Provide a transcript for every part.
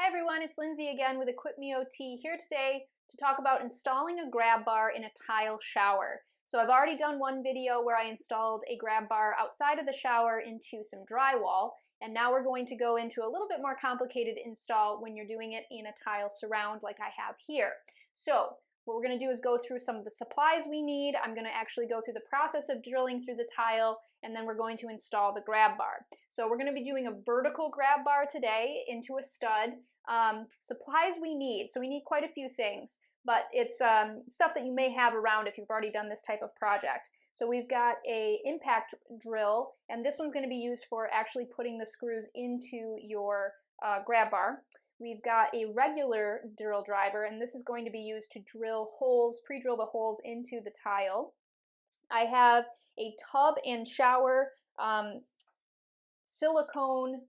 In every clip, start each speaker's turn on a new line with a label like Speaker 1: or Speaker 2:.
Speaker 1: Hi everyone, it's Lindsay again with EquipMeOT here today to talk about installing a grab bar in a tile shower. So I've already done one video where I installed a grab bar outside of the shower into some drywall, and now we're going to go into a little bit more complicated install when you're doing it in a tile surround like I have here. So what we're going to do is go through some of the supplies we need. I'm going to actually go through the process of drilling through the tile, and then we're going to install the grab bar. So we're going to be doing a vertical grab bar today into a stud. Supplies we need, so we need quite a few things, but it's stuff that you may have around if you've already done this type of project. So we've got a impact drill, and this one's going to be used for actually putting the screws into your grab bar. We've got a regular drill driver, and this is going to be used to drill holes, pre-drill the holes into the tile. I have a tub and shower silicone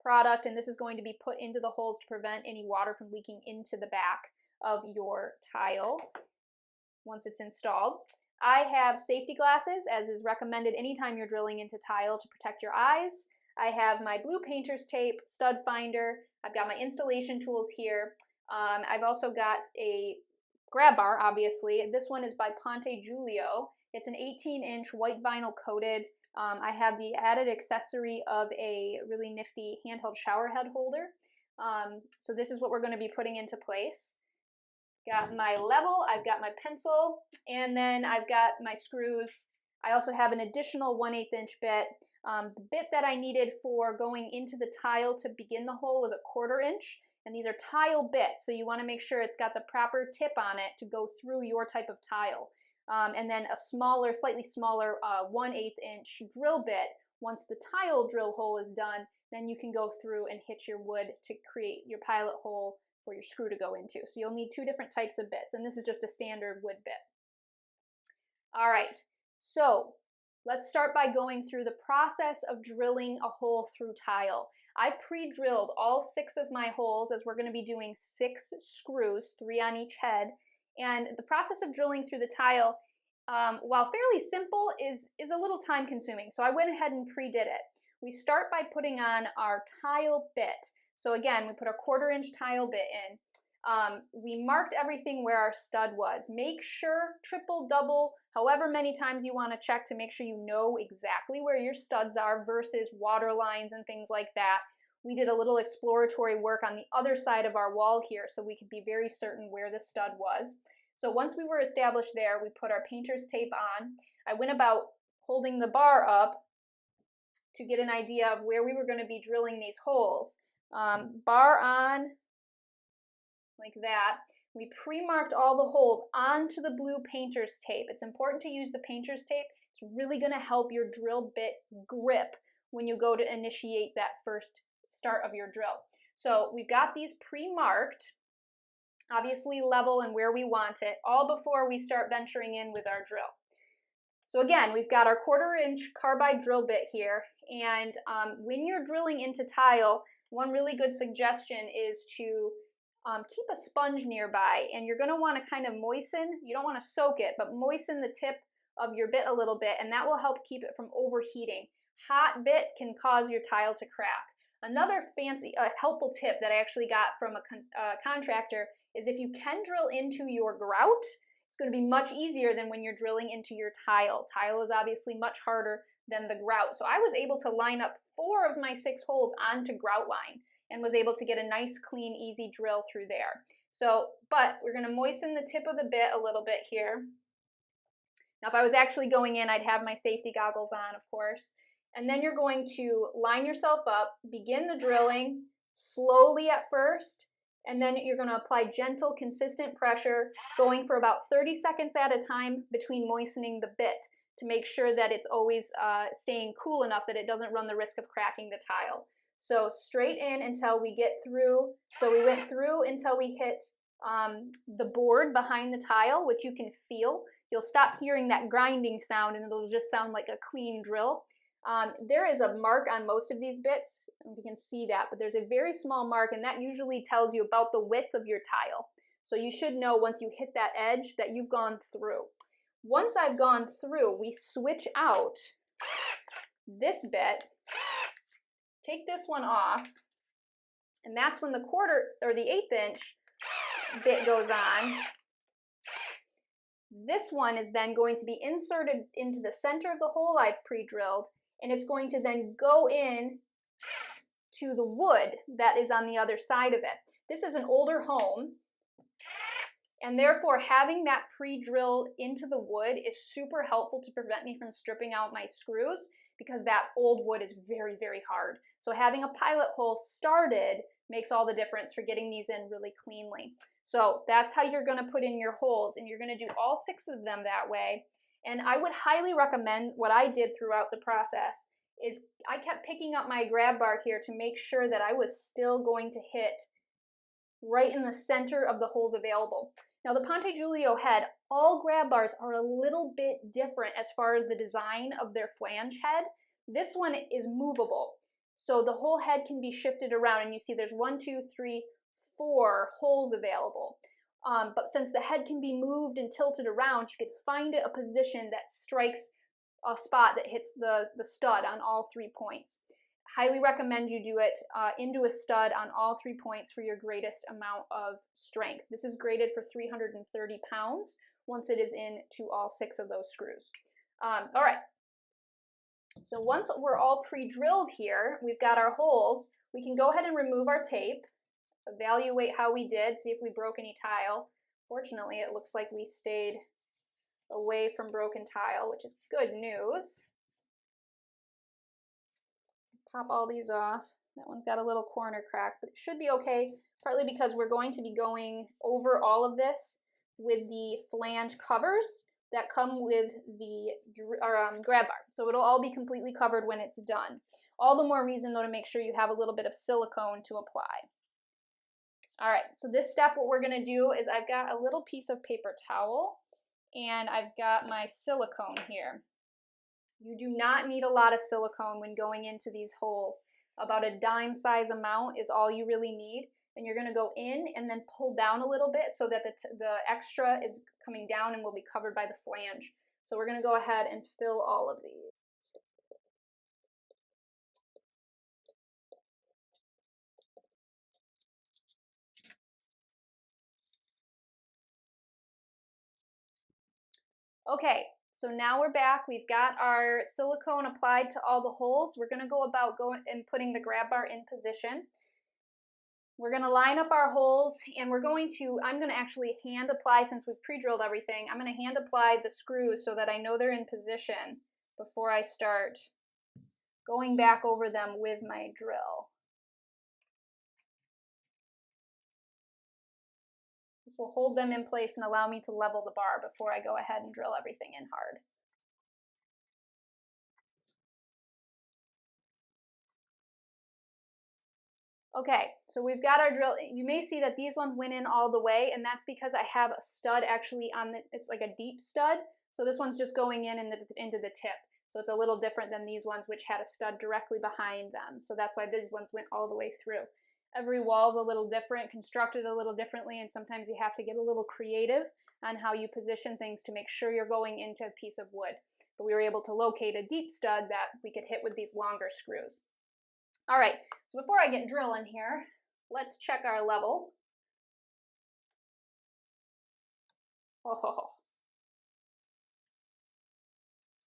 Speaker 1: product, and this is going to be put into the holes to prevent any water from leaking into the back of your tile once it's installed. I have safety glasses, as is recommended anytime you're drilling into tile to protect your eyes. I have my blue painter's tape, stud finder. I've got my installation tools here. I've also got a grab bar, obviously. This one is by Ponte Giulio. It's an 18-inch white vinyl coated. I have the added accessory of a really nifty handheld shower head holder. So this is what we're going to be putting into place. Got my level, I've got my pencil, and then I've got my screws. I also have an additional 1/8 inch bit. The bit that I needed for going into the tile to begin the hole was a 1/4 inch, and these are tile bits, so you want to make sure it's got the proper tip on it to go through your type of tile. And then a smaller, slightly smaller 1/8 inch drill bit. Once the tile drill hole is done, then you can go through and hit your wood to create your pilot hole for your screw to go into. So you'll need two different types of bits, and this is just a standard wood bit. All right, so let's start by going through the process of drilling a hole through tile. I pre-drilled all 6 of my holes, as we're going to be doing 6 screws, 3 on each head. And the process of drilling through the tile, while fairly simple, is a little time consuming. So I went ahead and pre-did it. We start by putting on our tile bit. So again, we put a 1/4 inch tile bit in. We marked everything where our stud was. Make sure, triple, double, however many times you want to check to make sure you know exactly where your studs are versus water lines and things like that. We did a little exploratory work on the other side of our wall here so we could be very certain where the stud was. So once we were established there, we put our painter's tape on. I went about holding the bar up to get an idea of where we were going to be drilling these holes. Bar on, like that. We pre-marked all the holes onto the blue painter's tape. It's important to use the painter's tape. It's really going to help your drill bit grip when you go to initiate that first start of your drill. So we've got these pre-marked, obviously level and where we want it, all before we start venturing in with our drill. So again, we've got our 1/4 inch carbide drill bit here, and when you're drilling into tile, one really good suggestion is to keep a sponge nearby, and you're going to want to kind of moisten, you don't want to soak it, but moisten the tip of your bit a little bit, and that will help keep it from overheating. Hot bit can cause your tile to crack. Another fancy, helpful tip that I actually got from a contractor is if you can drill into your grout, it's going to be much easier than when you're drilling into your tile. Tile is obviously much harder than the grout. So I was able to line up 4 of my 6 holes onto grout line and was able to get a nice, clean, easy drill through there. So, but we're going to moisten the tip of the bit a little bit here. Now, if I was actually going in, I'd have my safety goggles on, of course. And then you're going to line yourself up, begin the drilling slowly at first, and then you're going to apply gentle, consistent pressure, going for about 30 seconds at a time between moistening the bit to make sure that it's always staying cool enough that it doesn't run the risk of cracking the tile. So straight in until we get through. So we went through until we hit the board behind the tile, which you can feel. You'll stop hearing that grinding sound and it'll just sound like a clean drill. There is a mark on most of these bits, and you can see that, but there's a very small mark, and that usually tells you about the width of your tile. So you should know once you hit that edge that you've gone through. Once I've gone through, we switch out this bit, take this one off, And that's when the quarter or the 1/8 inch bit goes on. This one is then going to be inserted into the center of the hole I've pre-drilled, and it's going to then go in to the wood that is on the other side of it. This is an older home, and therefore having that pre-drill into the wood is super helpful to prevent me from stripping out my screws, because that old wood is very, very hard. So having a pilot hole started makes all the difference for getting these in really cleanly. So that's how you're going to put in your holes, and you're going to do all 6 of them that way. And I would highly recommend, what I did throughout the process is I kept picking up my grab bar here to make sure that I was still going to hit right in the center of the holes available. Now the Ponte Giulio head, all grab bars are a little bit different as far as the design of their flange head. This one is movable, so the whole head can be shifted around, and you see there's 1, 2, 3, 4 holes available. But since the head can be moved and tilted around, you can find a position that strikes a spot that hits the stud on all 3 points. Highly recommend you do it into a stud on all 3 points for your greatest amount of strength. This is graded for 330 pounds once it is into all 6 of those screws. All right, so once we're all pre-drilled here, we've got our holes, we can go ahead and remove our tape, evaluate how we did, see if we broke any tile. Fortunately, it looks like we stayed away from broken tile, which is good news. Pop all these off. That one's got a little corner crack, but it should be okay, partly because we're going to be going over all of this with the flange covers that come with the grab bar. So it'll all be completely covered when it's done. All the more reason, though, to make sure you have a little bit of silicone to apply. All right, so this step, what we're going to do is I've got a little piece of paper towel, and I've got my silicone here. You do not need a lot of silicone when going into these holes. About a dime size amount is all you really need. And you're going to go in and then pull down a little bit so that the extra is coming down and will be covered by the flange. So we're going to go ahead and fill all of these. Okay, so now we're back. We've got our silicone applied to all the holes. We're going to go about and putting the grab bar in position. We're going to line up our holes, and I'm going to actually hand apply, since we've pre-drilled everything, I'm going to hand apply the screws so that I know they're in position before I start going back over them with my drill. This will hold them in place and allow me to level the bar before I go ahead and drill everything in hard. Okay, so we've got our drill. You may see that these ones went in all the way, and that's because I have a stud actually it's like a deep stud. So this one's just going in into the tip. So it's a little different than these ones, which had a stud directly behind them. So that's why these ones went all the way through. Every wall's a little different, constructed a little differently, and sometimes you have to get a little creative on how you position things to make sure you're going into a piece of wood. But we were able to locate a deep stud that we could hit with these longer screws. All right, so before I get drilling here, let's check our level. Oh,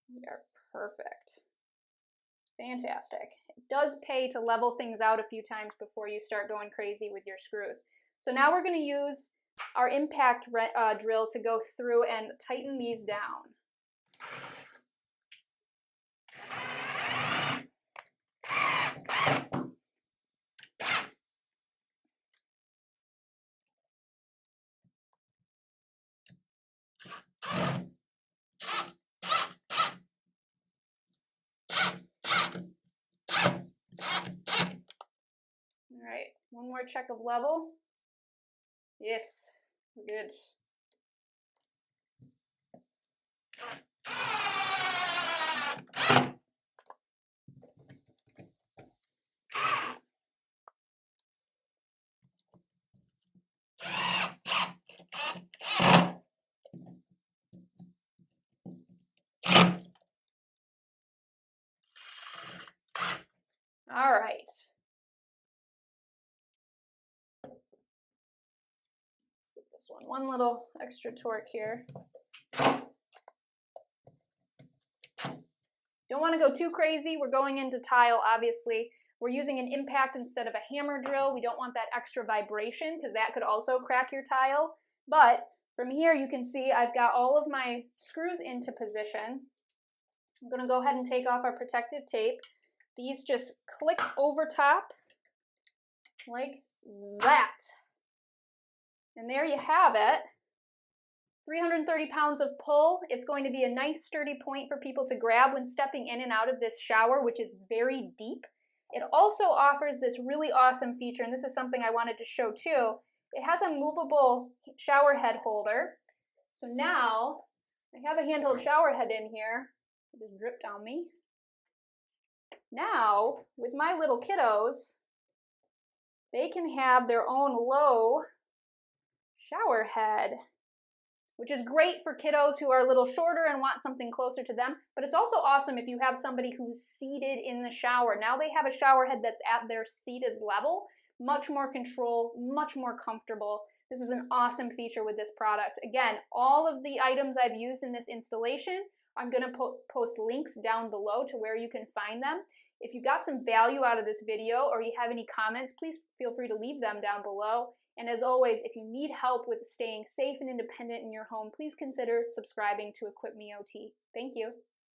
Speaker 1: we are perfect. Fantastic. It does pay to level things out a few times before you start going crazy with your screws. So now we're going to use our impact drill to go through and tighten these down. All right, one more check of level. Yes, good. All right. this one little extra torque here. Don't want to go too crazy. We're going into tile, obviously. We're using an impact instead of a hammer drill. We don't want that extra vibration because that could also crack your tile. But from here you can see I've got all of my screws into position. I'm going to go ahead and take off our protective tape. These just click over top like that. And there you have it. 330 pounds of pull. It's going to be a nice sturdy point for people to grab when stepping in and out of this shower, which is very deep. It also offers this really awesome feature, and this is something I wanted to show too. It has a movable shower head holder. So now I have a handheld shower head in here. It just dripped on me. Now, with my little kiddos, they can have their own low shower head, which is great for kiddos who are a little shorter and want something closer to them. But it's also awesome if you have somebody who's seated in the shower. Now they have a shower head that's at their seated level. Much more control, much more comfortable. This is an awesome feature with this product. Again, all of the items I've used in this installation, I'm going to post links down below to where you can find them. If you got some value out of this video or you have any comments, please feel free to leave them down below. And as always, if you need help with staying safe and independent in your home, please consider subscribing to EquipMeOT. Thank you.